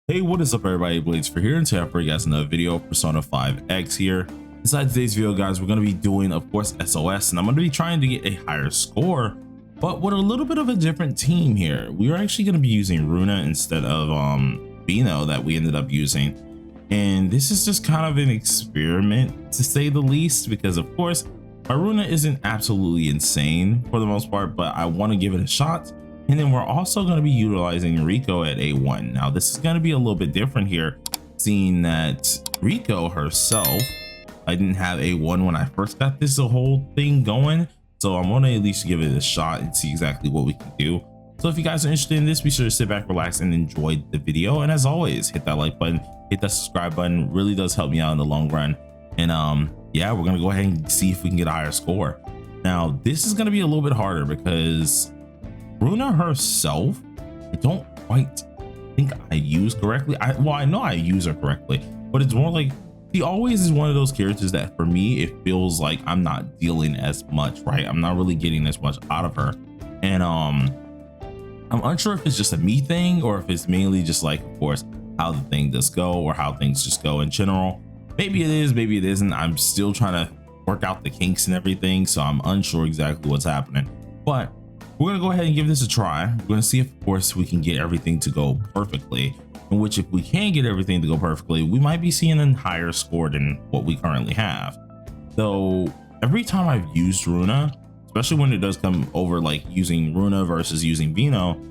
Hey, what is up everybody, Blades for here, and today I bring you guys another video of Persona 5X here. Inside today's video guys, we're going to be doing of course SOS, and I'm going to be trying to get a higher score, but with a little bit of a different team here. We are actually going to be using Runa instead of Bino that we ended up using, and this is just kind of an experiment to say the least, because of course my Runa isn't absolutely insane for the most part, but I want to give it a shot. And then we're also going to be utilizing Riko at A1. Now this is going to be a little bit different here, seeing that Riko herself, I didn't have A1 when I first got this whole thing going, so I'm going to at least give it a shot and see exactly what we can do. So if you guys are interested in this, be sure to sit back, relax, and enjoy the video. And as always, hit that like button, hit that subscribe button. Really does help me out in the long run. And yeah, we're going to go ahead and see if we can get a higher score. Now this is going to be a little bit harder because Runa herself, I don't quite think I use correctly. I know I use her correctly, but it's more like she always is one of those characters that for me it feels like I'm not dealing as much, right? I'm not really getting as much out of her, and I'm unsure if it's just a me thing or if it's mainly just like, of course, how the thing does go or how things just go in general. Maybe it is, maybe it isn't. I'm still trying to work out the kinks and everything, so I'm unsure exactly what's happening, but we're going to go ahead and give this a try. We're going to see if, of course, we can get everything to go perfectly, in which if we can get everything to go perfectly, we might be seeing a higher score than what we currently have. Though every time I've used Runa, especially when it does come over like using Runa versus using Bino,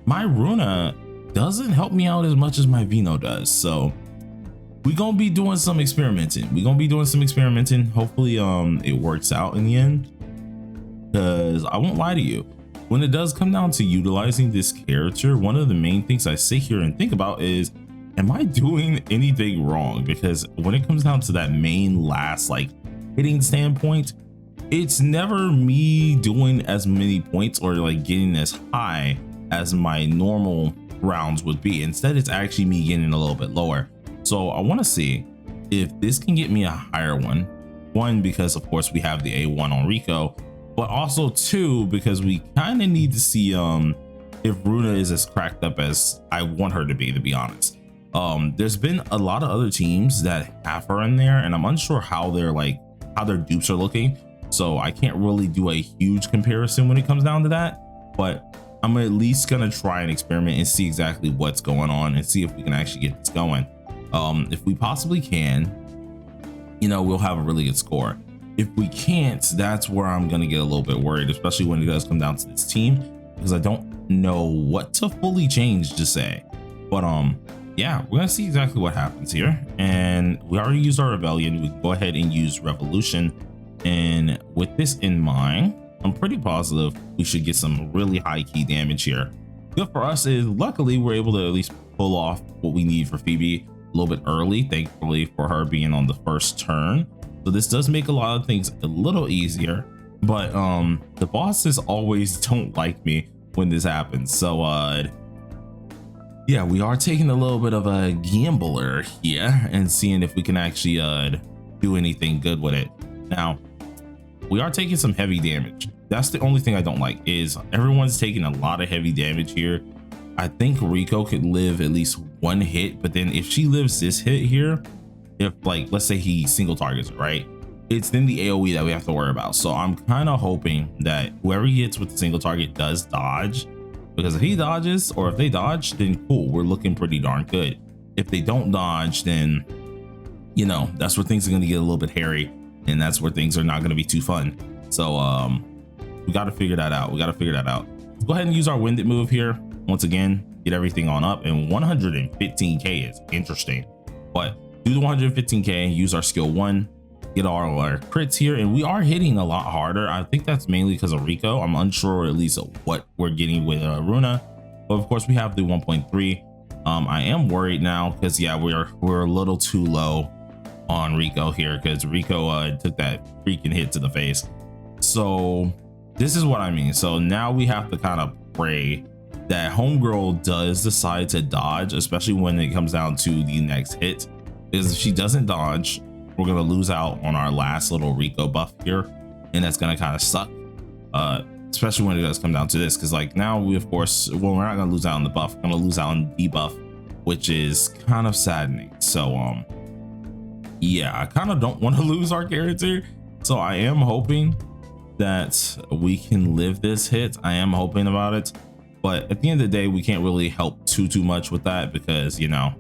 my Runa doesn't help me out as much as my Bino does. So we're going to be doing some experimenting. Hopefully it works out in the end, because I won't lie to you. When it does come down to utilizing this character, one of the main things I sit here and think about is, am I doing anything wrong? Because when it comes down to that main last like hitting standpoint, it's never me doing as many points or like getting as high as my normal rounds would be. Instead, it's actually me getting a little bit lower. So I want to see if this can get me a higher one. One, because of course we have the A1 on Riko, but also two, because we kind of need to see if Runa is as cracked up as I want her to be honest. There's been a lot of other teams that have her in there, and I'm unsure how their dupes are looking, so I can't really do a huge comparison when it comes down to that, but I'm at least gonna try and experiment and see exactly what's going on and see if we can actually get this going. If we possibly can, you know, we'll have a really good score. If we can't, that's where I'm going to get a little bit worried, especially when it does come down to this team, because I don't know what to fully change to say. But yeah, we're going to see exactly what happens here. And we already used our rebellion. We can go ahead and use revolution. And with this in mind, I'm pretty positive we should get some really high key damage here. Good for us is luckily we're able to at least pull off what we need for Phoebe a little bit early, thankfully for her being on the first turn. So this does make a lot of things a little easier, but the bosses always don't like me when this happens. So yeah, we are taking a little bit of a gambler here and seeing if we can actually do anything good with it. Now we are taking some heavy damage. That's the only thing I don't like, is everyone's taking a lot of heavy damage here. I think Riko could live at least one hit, but then if she lives this hit here, if like let's say he single targets it, right, it's then the AoE that we have to worry about. So I'm kind of hoping that whoever he hits with the single target does dodge, because if he dodges or if they dodge, then cool, we're looking pretty darn good. If they don't dodge, then you know, that's where things are going to get a little bit hairy, and that's where things are not going to be too fun. So we got to figure that out. Let's go ahead and use our winded move here once again, get everything on up. And 115k is interesting, but do the 115k, use our skill 1, get all our crits here, and we are hitting a lot harder. I think that's mainly because of Riko. I'm unsure at least what we're getting with Runa, but of course we have the 1.3. I am worried now because yeah, we're a little too low on Riko here, because Riko took that freaking hit to the face. So this is what I mean. So now we have to kind of pray that homegirl does decide to dodge, especially when it comes down to the next hit. Is if she doesn't dodge, we're gonna lose out on our last little Riko buff here, and that's gonna kind of suck, especially when it does come down to this, because like now we of course, well, we're not gonna lose out on the buff, we're gonna lose out on debuff which is kind of saddening. So yeah, I kind of don't want to lose our character, so I am hoping that we can live this hit. I am hoping about it, but at the end of the day, we can't really help too much with that because, you know,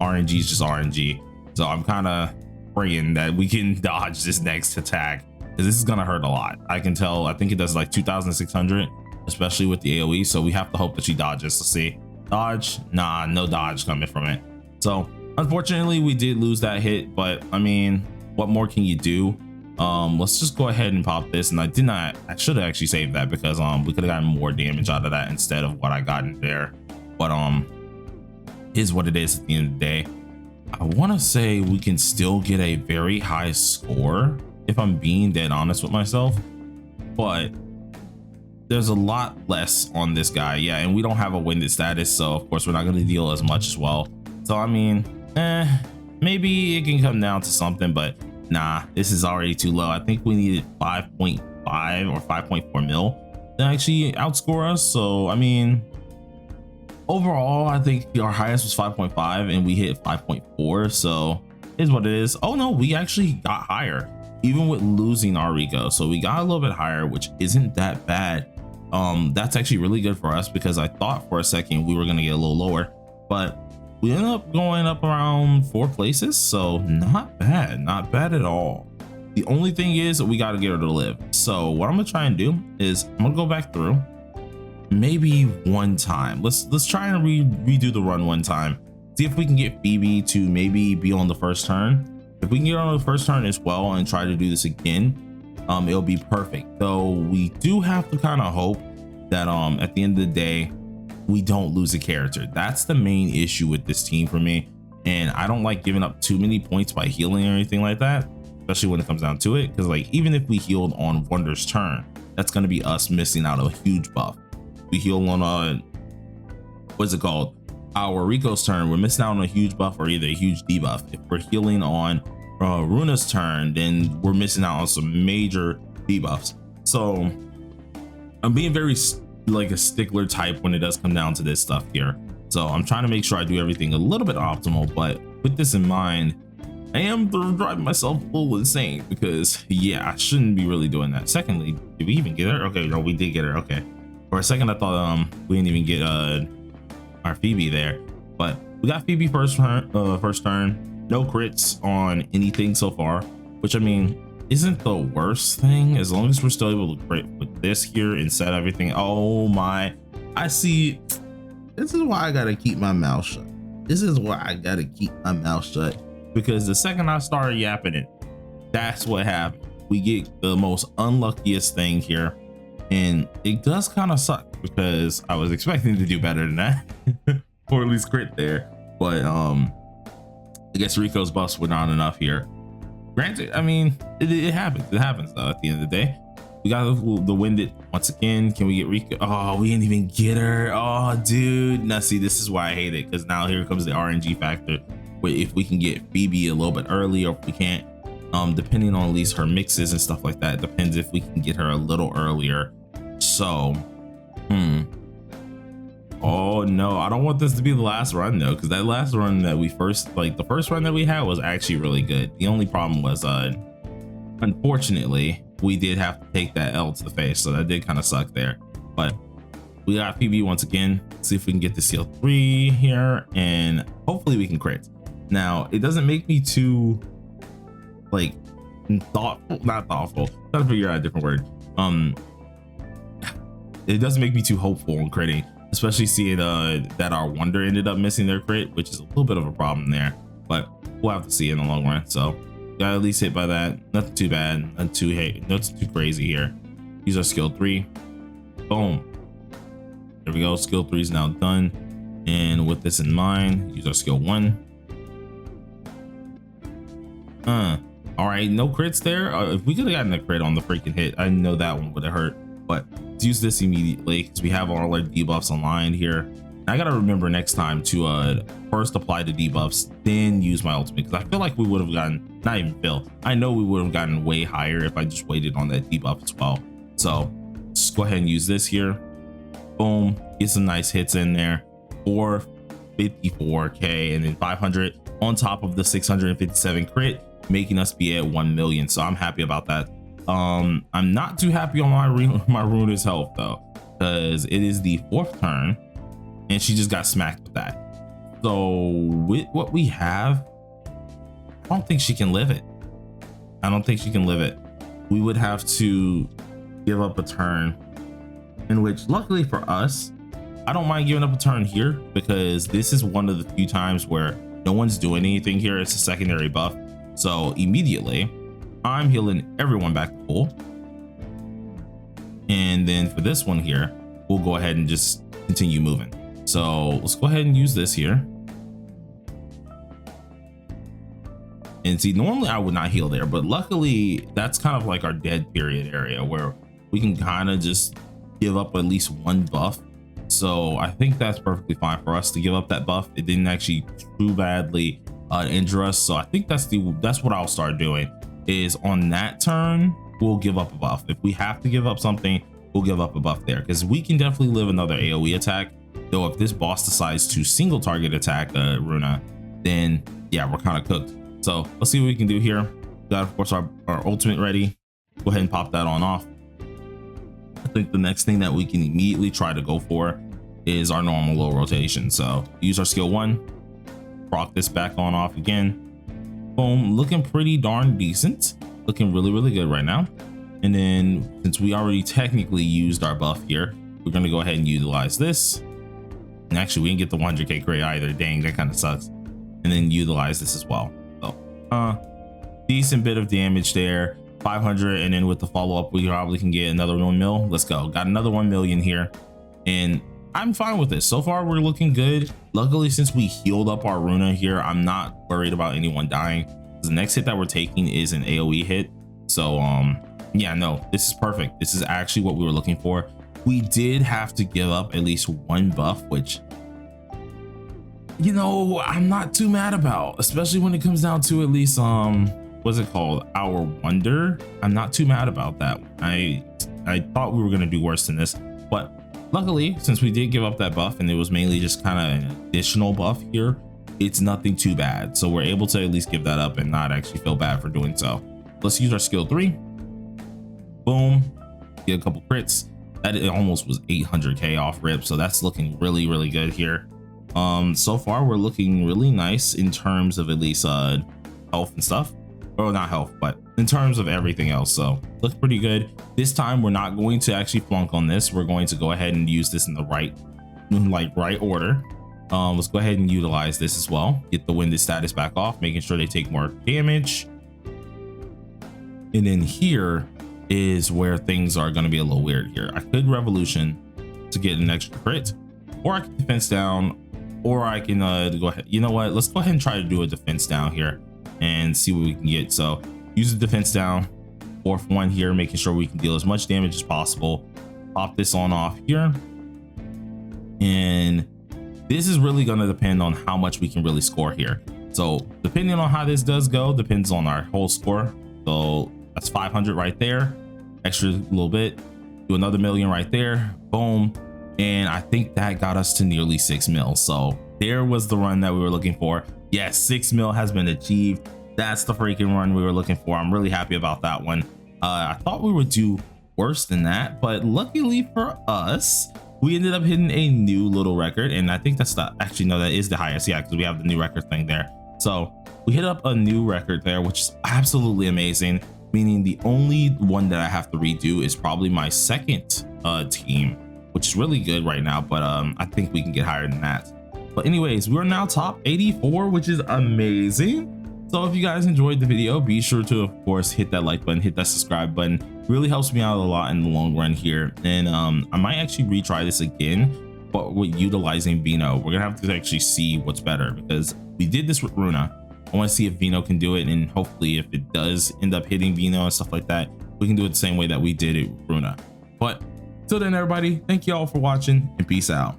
RNG is just RNG. So I'm kind of praying that we can dodge this next attack, because this is gonna hurt a lot. I can tell. I think it does like 2,600, especially with the AoE. So we have to hope that she dodges. Let's see. Dodge? Nah, no dodge coming from it. So unfortunately, we did lose that hit, but I mean, what more can you do? Let's just go ahead and pop this. And I should have actually saved that, because we could have gotten more damage out of that instead of what I got in there. But is what it is at the end of the day. I want to say we can still get a very high score if I'm being dead honest with myself, but there's a lot less on this guy. Yeah, and we don't have a winded status, so of course we're not going to deal as much as well. So I mean, maybe it can come down to something, but nah, this is already too low. I think we needed 5.5 or 5.4 mil to actually outscore us. So I mean, overall, I think our highest was 5.5 and we hit 5.4. So is what it is. Oh no, we actually got higher even with losing our Riko. So we got a little bit higher, which isn't that bad. That's actually really good for us, because I thought for a second we were going to get a little lower, but we ended up going up around 4 places. So not bad at all. The only thing is we got to get her to live. So what I'm gonna try and do is I'm gonna go back through maybe one time. Let's try and redo the run one time, see if we can get Phoebe to maybe be on the first turn. If we can get on the first turn as well and try to do this again, it'll be perfect. Though we do have to kind of hope that at the end of the day we don't lose a character. That's the main issue with this team for me, and I don't like giving up too many points by healing or anything like that, especially when it comes down to it, because like even if we healed on Wonder's turn, that's going to be us missing out on a huge buff. We heal on what's it called, our Riko's turn, we're missing out on a huge buff or either a huge debuff. If we're healing on Runa's turn, then we're missing out on some major debuffs. So I'm being very like a stickler type when it does come down to this stuff here. So I'm trying to make sure I do everything a little bit optimal, but with this in mind, I am driving myself a little insane, because yeah, I shouldn't be really doing that. Secondly, did we even get her? Okay, no, we did get her. Okay, for a second I thought we didn't even get our Phoebe there, but we got Phoebe first turn. No crits on anything so far, which I mean isn't the worst thing, as long as we're still able to crit with this here and set everything. Oh my, I see. This is why I gotta keep my mouth shut. Because the second I started yapping it, that's what happened. We get the most unluckiest thing here, and it does kind of suck because I was expecting to do better than that or at least crit there, but I guess Riko's buffs were not enough here. Granted, I mean, it happens though. At the end of the day, we got the winded once again. Can we get Riko? Oh, we didn't even get her. Oh dude, now see, this is why I hate it, because now here comes the RNG factor. If we can get Phoebe a little bit early, or if we can't, depending on at least her mixes and stuff like that, depends if we can get her a little earlier. So oh no, I don't want this to be the last run though, because that last run that we the first run that we had was actually really good. The only problem was unfortunately we did have to take that L to the face, so that did kind of suck there. But we got Phoebe once again. See if we can get the seal 3 here, and hopefully we can crit. Now it doesn't make me too like not thoughtful, trying to figure out a different word. It doesn't make me too hopeful on critting, especially seeing that our Wonder ended up missing their crit, which is a little bit of a problem there, but we'll have to see in the long run. So got at least hit by that. Nothing too bad, nothing too crazy here. Use our skill 3. Boom, there we go. Skill 3 is now done, and with this in mind, use our skill 1. All right, no crits there. If we could have gotten a crit on the freaking hit, I know that one would have hurt, but let's use this immediately because we have all our debuffs online here. And I gotta remember next time to first apply the debuffs, then use my ultimate, because I feel like we would have gotten, not even feel, I know we would have gotten way higher if I just waited on that debuff as well. So just go ahead and use this here. Boom, get some nice hits in there. 4, 54k, and then 500 on top of the 657 crit, making us be at 1 million. So I'm happy about that. I'm not too happy on my Runa's health though, because it is the 4th turn and she just got smacked with that. So with what we have, I don't think she can live it. I don't think she can live it. We would have to give up a turn, in which luckily for us, I don't mind giving up a turn here, because this is one of the few times where no one's doing anything here. It's a secondary buff. So immediately I'm healing everyone back to full. And then for this one here, we'll go ahead and just continue moving. So let's go ahead and use this here. And see, normally I would not heal there, but luckily that's kind of like our dead period area where we can kind of just give up at least one buff. So I think that's perfectly fine for us to give up that buff. It didn't actually too badly injure us. So I think that's what I'll start doing, is on that turn, we'll give up a buff. If we have to give up something, we'll give up a buff there, because we can definitely live another AoE attack. Though if this boss decides to single target attack Runa, then yeah, we're kind of cooked. So let's see what we can do here. Got, of course, our ultimate ready. Go ahead and pop that on off. I think the next thing that we can immediately try to go for is our normal low rotation. So use our skill 1, proc this back on off again. Boom, looking pretty darn decent. Looking really good right now. And then since we already technically used our buff here, we're going to go ahead and utilize this. And actually we didn't get the 100k crit either. Dang, that kind of sucks. And then utilize this as well. So decent bit of damage there. 500, and then with the follow-up we probably can get another 1 mil. Let's go. Got another 1 million here, and I'm fine with this. So far we're looking good. Luckily, since we healed up our Runa here, I'm not worried about anyone dying. The next hit that we're taking is an AoE hit. So yeah, no, this is perfect. This is actually what we were looking for. We did have to give up at least one buff, which, you know, I'm not too mad about, especially when it comes down to at least what's it called, our wonder. I'm not too mad about that. I thought we were gonna do worse than this, but luckily, since we did give up that buff and it was mainly just kind of an additional buff here, it's nothing too bad. So we're able to at least give that up and not actually feel bad for doing so. Let's use our skill 3. Boom, get a couple crits. That it almost was 800k off rip, so that's looking really good here. So far we're looking really nice in terms of at least health and stuff. Or not health, but in terms of everything else. So looks pretty good. This time we're not going to actually flunk on this. We're going to go ahead and use this in the right order. Let's go ahead and utilize this as well. Get the winded status back off, making sure they take more damage. And then here is where things are going to be a little weird here. I could revolution to get an extra crit, or I can defense down, or I can go ahead. You know what? Let's go ahead and try to do a defense down here and see what we can get. So use the defense down, 4th one here, making sure we can deal as much damage as possible. Pop this on off here, and this is really going to depend on how much we can really score here. So depending on how this does go depends on our whole score. So that's 500 right there, extra little bit, do another 1 million right there, boom. And I think that got us to nearly 6 mil. So there was the run that we were looking for. Yes, 6 mil has been achieved. That's the freaking run we were looking for. I'm really happy about that one. I thought we would do worse than that, but luckily for us, we ended up hitting a new little record. And I think that's the, actually no, that is the highest. Yeah, because we have the new record thing there. So we hit up a new record there, which is absolutely amazing. Meaning the only one that I have to redo is probably my second team, which is really good right now. But I think we can get higher than that. But anyways, we're now top 84, which is amazing. So if you guys enjoyed the video, be sure to, of course, hit that like button, hit that subscribe button. Really helps me out a lot in the long run here. And I might actually retry this again, but with utilizing Vino. We're gonna have to actually see what's better, because we did this with Runa. I want to see if Vino can do it, and hopefully if it does end up hitting Vino and stuff like that, we can do it the same way that we did it with Runa. But till then, everybody, thank you all for watching, and peace out.